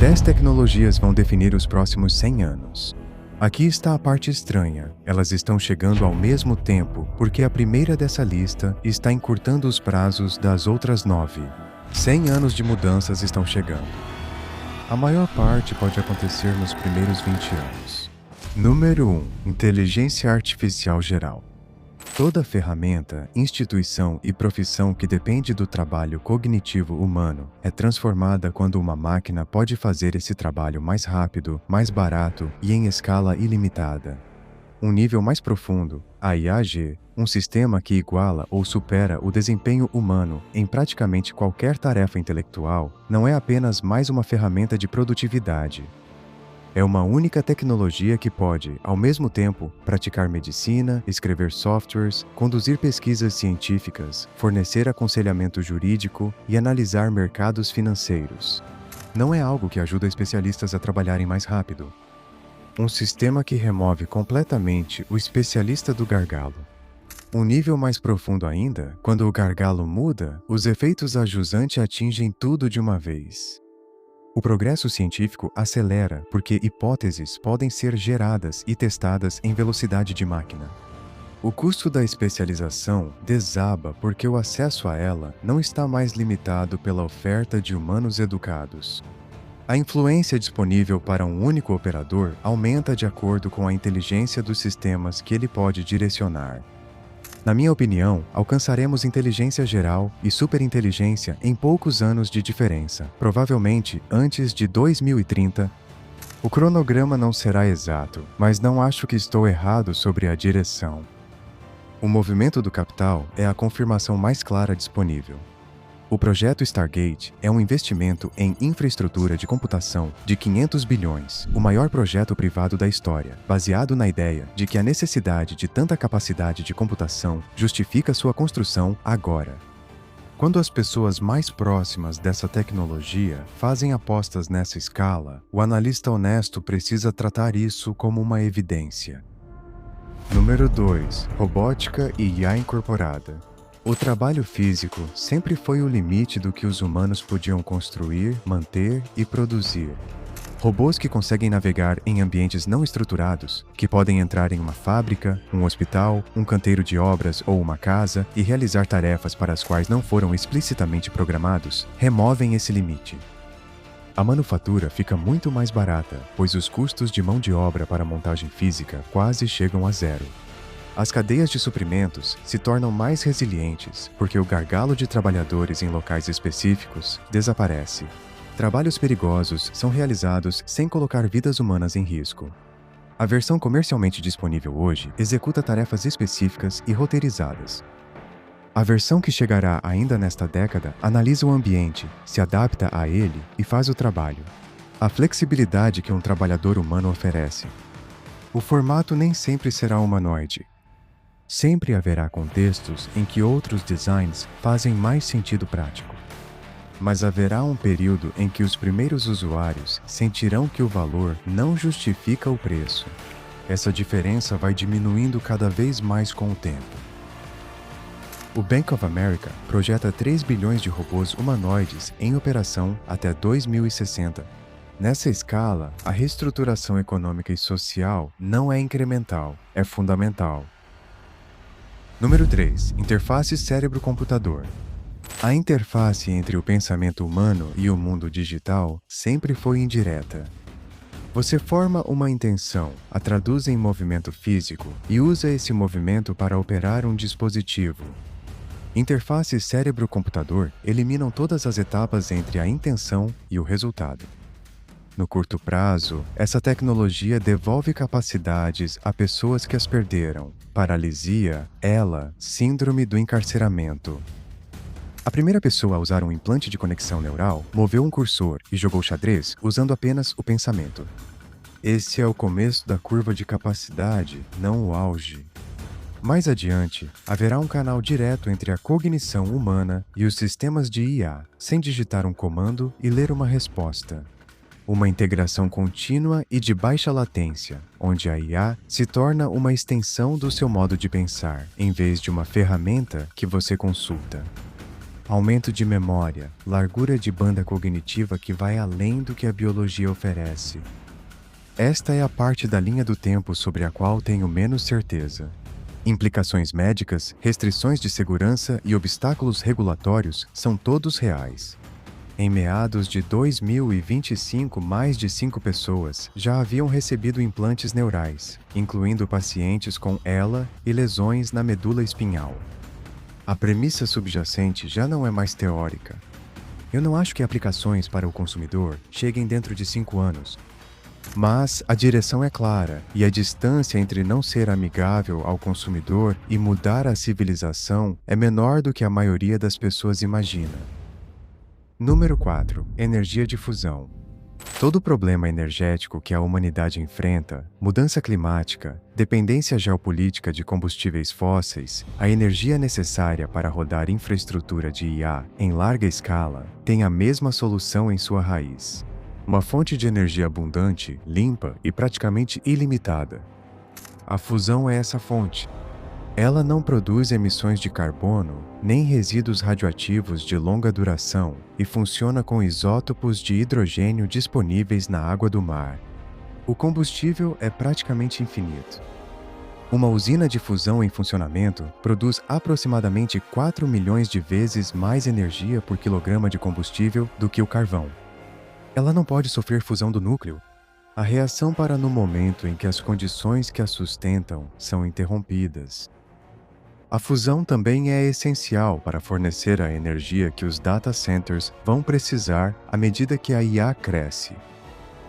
10 tecnologias vão definir os próximos 100 anos. Aqui está a parte estranha. Elas estão chegando ao mesmo tempo, porque a primeira dessa lista está encurtando os prazos das outras 9. 100 anos de mudanças estão chegando. A maior parte pode acontecer nos primeiros 20 anos. Número 1. Inteligência Artificial Geral. Toda ferramenta, instituição e profissão que depende do trabalho cognitivo humano é transformada quando uma máquina pode fazer esse trabalho mais rápido, mais barato e em escala ilimitada. Um nível mais profundo, a IAG, um sistema que iguala ou supera o desempenho humano em praticamente qualquer tarefa intelectual, não é apenas mais uma ferramenta de produtividade. É uma única tecnologia que pode, ao mesmo tempo, praticar medicina, escrever softwares, conduzir pesquisas científicas, fornecer aconselhamento jurídico e analisar mercados financeiros. Não é algo que ajuda especialistas a trabalharem mais rápido. Um sistema que remove completamente o especialista do gargalo. Um nível mais profundo ainda, quando o gargalo muda, os efeitos ajusantes atingem tudo de uma vez. O progresso científico acelera porque hipóteses podem ser geradas e testadas em velocidade de máquina. O custo da especialização desaba porque o acesso a ela não está mais limitado pela oferta de humanos educados. A influência disponível para um único operador aumenta de acordo com a inteligência dos sistemas que ele pode direcionar. Na minha opinião, alcançaremos inteligência geral e superinteligência em poucos anos de diferença, provavelmente antes de 2030. O cronograma não será exato, mas não acho que estou errado sobre a direção. O movimento do capital é a confirmação mais clara disponível. O projeto Stargate é um investimento em infraestrutura de computação de 500 bilhões, o maior projeto privado da história, baseado na ideia de que a necessidade de tanta capacidade de computação justifica sua construção agora. Quando as pessoas mais próximas dessa tecnologia fazem apostas nessa escala, o analista honesto precisa tratar isso como uma evidência. Número 2. Robótica e IA incorporada. O trabalho físico sempre foi o limite do que os humanos podiam construir, manter e produzir. Robôs que conseguem navegar em ambientes não estruturados, que podem entrar em uma fábrica, um hospital, um canteiro de obras ou uma casa e realizar tarefas para as quais não foram explicitamente programados, removem esse limite. A manufatura fica muito mais barata, pois os custos de mão de obra para a montagem física quase chegam a zero. As cadeias de suprimentos se tornam mais resilientes porque o gargalo de trabalhadores em locais específicos desaparece. Trabalhos perigosos são realizados sem colocar vidas humanas em risco. A versão comercialmente disponível hoje executa tarefas específicas e roteirizadas. A versão que chegará ainda nesta década analisa o ambiente, se adapta a ele e faz o trabalho. A flexibilidade que um trabalhador humano oferece. O formato nem sempre será humanoide. Sempre haverá contextos em que outros designs fazem mais sentido prático. Mas haverá um período em que os primeiros usuários sentirão que o valor não justifica o preço. Essa diferença vai diminuindo cada vez mais com o tempo. O Bank of America projeta 3 bilhões de robôs humanoides em operação até 2060. Nessa escala, a reestruturação econômica e social não é incremental, é fundamental. Número 3. Interface cérebro-computador. A interface entre o pensamento humano e o mundo digital sempre foi indireta. Você forma uma intenção, a traduz em movimento físico e usa esse movimento para operar um dispositivo. Interfaces cérebro-computador eliminam todas as etapas entre a intenção e o resultado. No curto prazo, essa tecnologia devolve capacidades a pessoas que as perderam. Paralisia, síndrome do encarceramento. A primeira pessoa a usar um implante de conexão neural moveu um cursor e jogou xadrez usando apenas o pensamento. Esse é o começo da curva de capacidade, não o auge. Mais adiante, haverá um canal direto entre a cognição humana e os sistemas de IA, sem digitar um comando e ler uma resposta. Uma integração contínua e de baixa latência, onde a IA se torna uma extensão do seu modo de pensar, em vez de uma ferramenta que você consulta. aumento de memória, largura de banda cognitiva que vai além do que a biologia oferece. Esta é a parte da linha do tempo sobre a qual tenho menos certeza. Implicações médicas, restrições de segurança e obstáculos regulatórios são todos reais. Em meados de 2025, mais de 5 pessoas já haviam recebido implantes neurais, incluindo pacientes com ELA e lesões na medula espinhal. A premissa subjacente já não é mais teórica. Eu não acho que aplicações para o consumidor cheguem dentro de 5 anos. Mas a direção é clara e a distância entre não ser amigável ao consumidor e mudar a civilização é menor do que a maioria das pessoas imagina. Número 4. Energia de fusão. Todo problema energético que a humanidade enfrenta, mudança climática, dependência geopolítica de combustíveis fósseis, a energia necessária para rodar infraestrutura de IA em larga escala, tem a mesma solução em sua raiz. Uma fonte de energia abundante, limpa e praticamente ilimitada. A fusão é essa fonte. Ela não produz emissões de carbono, nem resíduos radioativos de longa duração e funciona com isótopos de hidrogênio disponíveis na água do mar. O combustível é praticamente infinito. Uma usina de fusão em funcionamento produz aproximadamente 4 milhões de vezes mais energia por quilograma de combustível do que o carvão. Ela não pode sofrer fusão do núcleo. A reação para no momento em que as condições que a sustentam são interrompidas. A fusão também é essencial para fornecer a energia que os data centers vão precisar à medida que a IA cresce.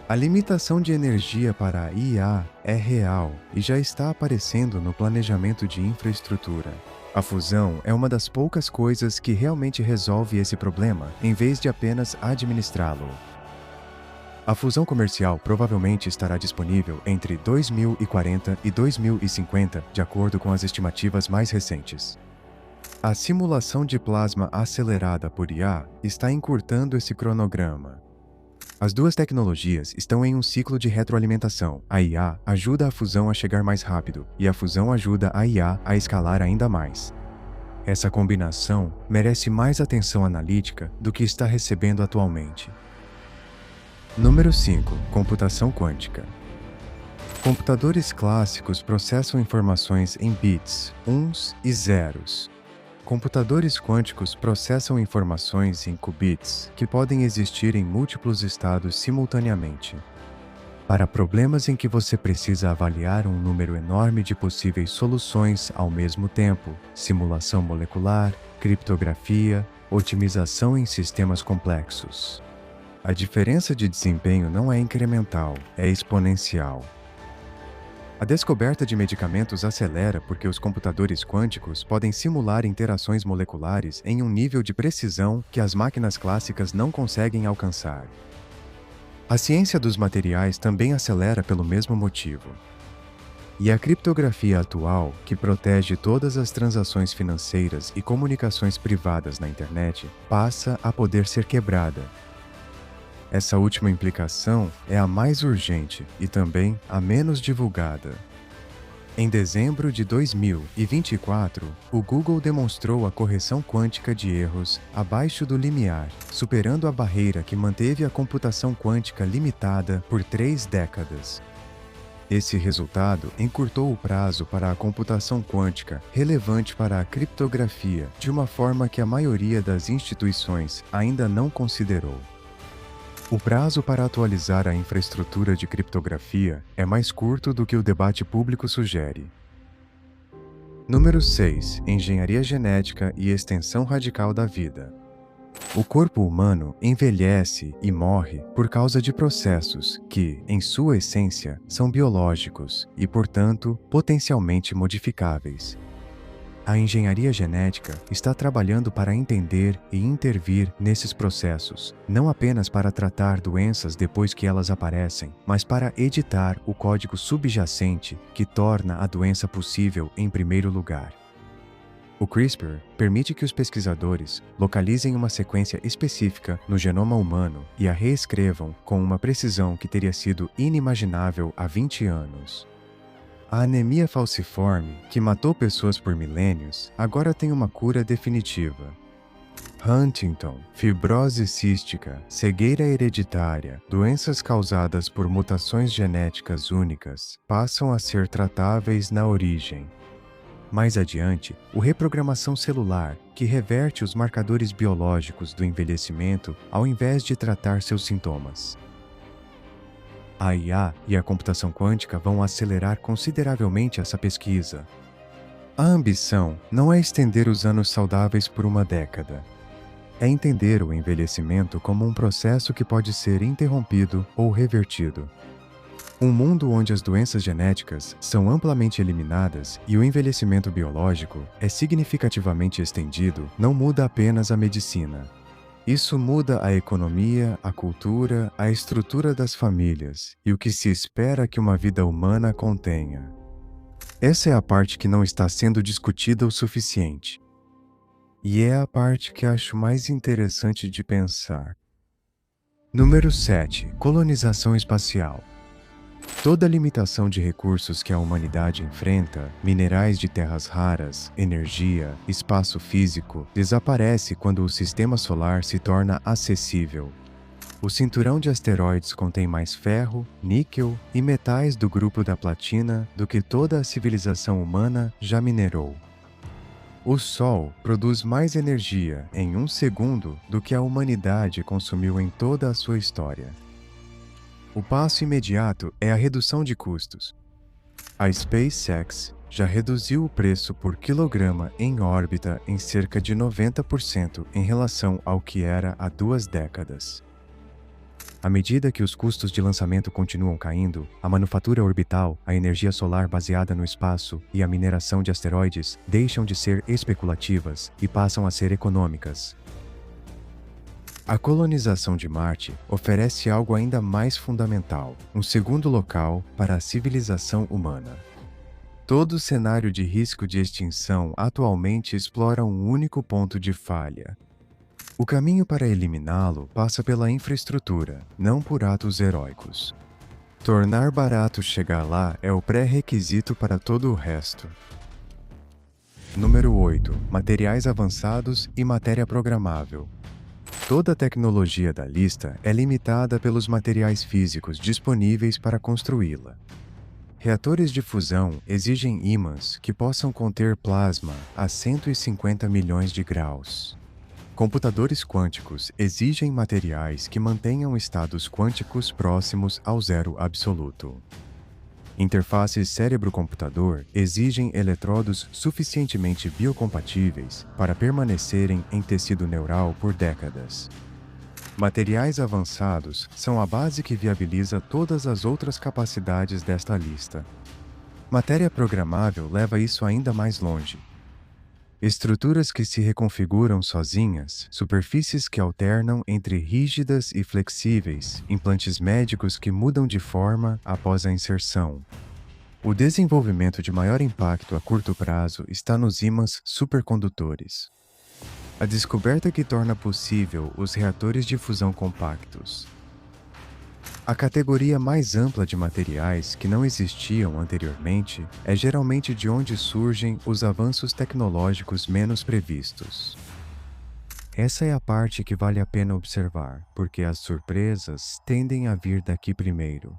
A limitação de energia para a IA é real e já está aparecendo no planejamento de infraestrutura. A fusão é uma das poucas coisas que realmente resolve esse problema, em vez de apenas administrá-lo. A fusão comercial provavelmente estará disponível entre 2040 e 2050, de acordo com as estimativas mais recentes. A simulação de plasma acelerada por IA está encurtando esse cronograma. As duas tecnologias estão em um ciclo de retroalimentação. A IA ajuda a fusão a chegar mais rápido, e a fusão ajuda a IA a escalar ainda mais. Essa combinação merece mais atenção analítica do que está recebendo atualmente. Número 5. Computação quântica. Computadores clássicos processam informações em bits, uns e zeros. Computadores quânticos processam informações em qubits, que podem existir em múltiplos estados simultaneamente. Para problemas em que você precisa avaliar um número enorme de possíveis soluções ao mesmo tempo, simulação molecular, criptografia, otimização em sistemas complexos. A diferença de desempenho não é incremental, é exponencial. A descoberta de medicamentos acelera porque os computadores quânticos podem simular interações moleculares em um nível de precisão que as máquinas clássicas não conseguem alcançar. A ciência dos materiais também acelera pelo mesmo motivo. E a criptografia atual, que protege todas as transações financeiras e comunicações privadas na internet, passa a poder ser quebrada. Essa última implicação é a mais urgente e também a menos divulgada. Em dezembro de 2024, o Google demonstrou a correção quântica de erros abaixo do limiar, superando a barreira que manteve a computação quântica limitada por 3 décadas. Esse resultado encurtou o prazo para a computação quântica relevante para a criptografia de uma forma que a maioria das instituições ainda não considerou. O prazo para atualizar a infraestrutura de criptografia é mais curto do que o debate público sugere. Número 6. Engenharia genética e extensão radical da vida. O corpo humano envelhece e morre por causa de processos que, em sua essência, são biológicos e, portanto, potencialmente modificáveis. A engenharia genética está trabalhando para entender e intervir nesses processos, não apenas para tratar doenças depois que elas aparecem, mas para editar o código subjacente que torna a doença possível em primeiro lugar. O CRISPR permite que os pesquisadores localizem uma sequência específica no genoma humano e a reescrevam com uma precisão que teria sido inimaginável há 20 anos. A anemia falciforme, que matou pessoas por milênios, agora tem uma cura definitiva. Huntington, fibrose cística, cegueira hereditária, doenças causadas por mutações genéticas únicas passam a ser tratáveis na origem. Mais adiante, o reprogramação celular, que reverte os marcadores biológicos do envelhecimento ao invés de tratar seus sintomas. A IA e a computação quântica vão acelerar consideravelmente essa pesquisa. A ambição não é estender os anos saudáveis por uma década. É entender o envelhecimento como um processo que pode ser interrompido ou revertido. Um mundo onde as doenças genéticas são amplamente eliminadas e o envelhecimento biológico é significativamente estendido não muda apenas a medicina. Isso muda a economia, a cultura, a estrutura das famílias e o que se espera que uma vida humana contenha. Essa é a parte que não está sendo discutida o suficiente. E é a parte que acho mais interessante de pensar. Número 7. Colonização espacial. Toda limitação de recursos que a humanidade enfrenta, minerais de terras raras, energia, espaço físico, desaparece quando o sistema solar se torna acessível. O cinturão de asteroides contém mais ferro, níquel e metais do grupo da platina do que toda a civilização humana já minerou. O Sol produz mais energia em 1 segundo do que a humanidade consumiu em toda a sua história. O passo imediato é a redução de custos. A SpaceX já reduziu o preço por quilograma em órbita em cerca de 90% em relação ao que era há 2 décadas. À medida que os custos de lançamento continuam caindo, a manufatura orbital, a energia solar baseada no espaço e a mineração de asteroides deixam de ser especulativas e passam a ser econômicas. A colonização de Marte oferece algo ainda mais fundamental, um segundo local para a civilização humana. Todo cenário de risco de extinção atualmente explora um único ponto de falha. O caminho para eliminá-lo passa pela infraestrutura, não por atos heróicos. Tornar barato chegar lá é o pré-requisito para todo o resto. Número 8. Materiais avançados e matéria programável. Toda a tecnologia da lista é limitada pelos materiais físicos disponíveis para construí-la. Reatores de fusão exigem ímãs que possam conter plasma a 150 milhões de graus. Computadores quânticos exigem materiais que mantenham estados quânticos próximos ao zero absoluto. Interfaces cérebro-computador exigem eletrodos suficientemente biocompatíveis para permanecerem em tecido neural por décadas. Materiais avançados são a base que viabiliza todas as outras capacidades desta lista. Matéria programável leva isso ainda mais longe. Estruturas que se reconfiguram sozinhas, superfícies que alternam entre rígidas e flexíveis, implantes médicos que mudam de forma após a inserção. O desenvolvimento de maior impacto a curto prazo está nos ímãs supercondutores. A descoberta que torna possível os reatores de fusão compactos. A categoria mais ampla de materiais que não existiam anteriormente é geralmente de onde surgem os avanços tecnológicos menos previstos. Essa é a parte que vale a pena observar, porque as surpresas tendem a vir daqui primeiro.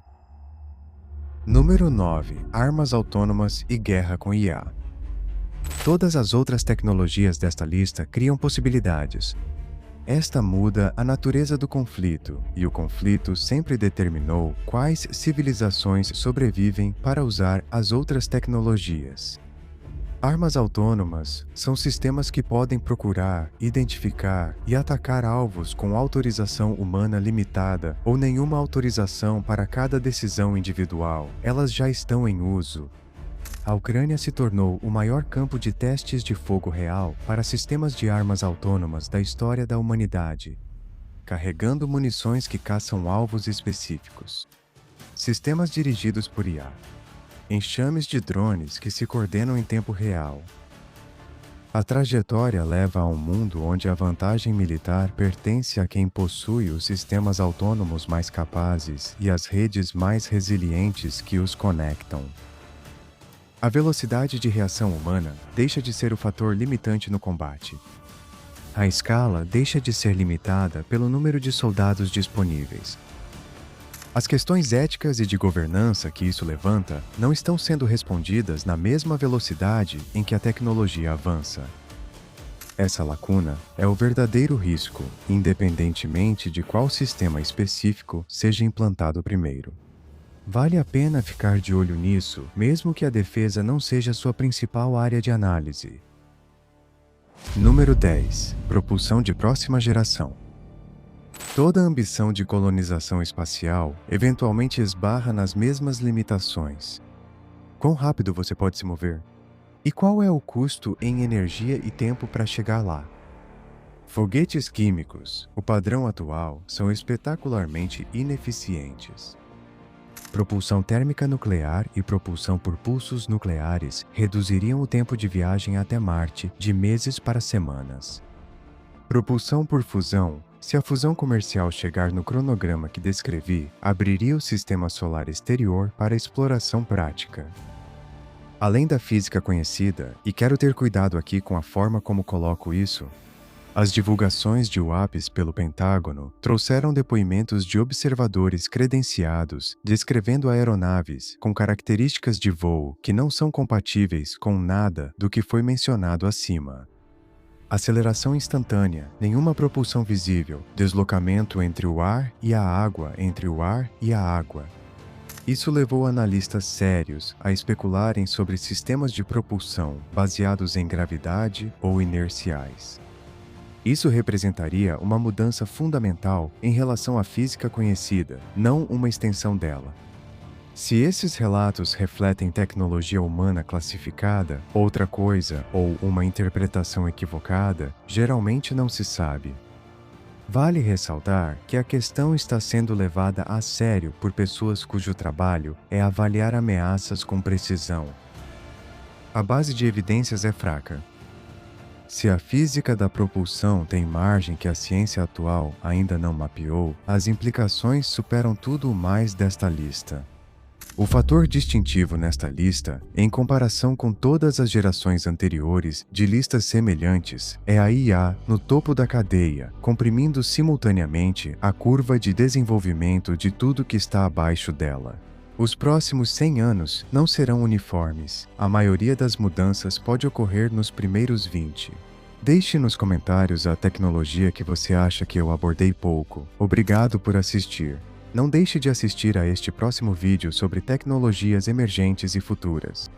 Número 9. Armas autônomas e guerra com IA. Todas as outras tecnologias desta lista criam possibilidades. Esta muda a natureza do conflito, e o conflito sempre determinou quais civilizações sobrevivem para usar as outras tecnologias. Armas autônomas são sistemas que podem procurar, identificar e atacar alvos com autorização humana limitada ou nenhuma autorização para cada decisão individual. Elas já estão em uso. A Ucrânia se tornou o maior campo de testes de fogo real para sistemas de armas autônomas da história da humanidade, carregando munições que caçam alvos específicos. Sistemas dirigidos por IA. Enxames de drones que se coordenam em tempo real. A trajetória leva a um mundo onde a vantagem militar pertence a quem possui os sistemas autônomos mais capazes e as redes mais resilientes que os conectam. A velocidade de reação humana deixa de ser o fator limitante no combate. A escala deixa de ser limitada pelo número de soldados disponíveis. As questões éticas e de governança que isso levanta não estão sendo respondidas na mesma velocidade em que a tecnologia avança. Essa lacuna é o verdadeiro risco, independentemente de qual sistema específico seja implantado primeiro. Vale a pena ficar de olho nisso, mesmo que a defesa não seja sua principal área de análise. Número 10. Propulsão de próxima geração. Toda ambição de colonização espacial eventualmente esbarra nas mesmas limitações. Quão rápido você pode se mover? E qual é o custo em energia e tempo para chegar lá? Foguetes químicos, o padrão atual, são espetacularmente ineficientes. Propulsão térmica nuclear e propulsão por pulsos nucleares reduziriam o tempo de viagem até Marte de meses para semanas. Propulsão por fusão. Se a fusão comercial chegar no cronograma que descrevi, abriria o sistema solar exterior para exploração prática. Além da física conhecida, e quero ter cuidado aqui com a forma como coloco isso, as divulgações de UAPs pelo Pentágono trouxeram depoimentos de observadores credenciados descrevendo aeronaves com características de voo que não são compatíveis com nada do que foi mencionado acima. Aceleração instantânea, nenhuma propulsão visível, deslocamento entre o ar e a água, entre o ar e a água. Isso levou analistas sérios a especularem sobre sistemas de propulsão baseados em gravidade ou inerciais. Isso representaria uma mudança fundamental em relação à física conhecida, não uma extensão dela. Se esses relatos refletem tecnologia humana classificada, outra coisa ou uma interpretação equivocada, geralmente não se sabe. Vale ressaltar que a questão está sendo levada a sério por pessoas cujo trabalho é avaliar ameaças com precisão. A base de evidências é fraca. Se a física da propulsão tem margem que a ciência atual ainda não mapeou, as implicações superam tudo o mais desta lista. O fator distintivo nesta lista, em comparação com todas as gerações anteriores de listas semelhantes, é a IA no topo da cadeia, comprimindo simultaneamente a curva de desenvolvimento de tudo que está abaixo dela. Os próximos 100 anos não serão uniformes. A maioria das mudanças pode ocorrer nos primeiros 20. Deixe nos comentários a tecnologia que você acha que eu abordei pouco. Obrigado por assistir. Não deixe de assistir a este próximo vídeo sobre tecnologias emergentes e futuras.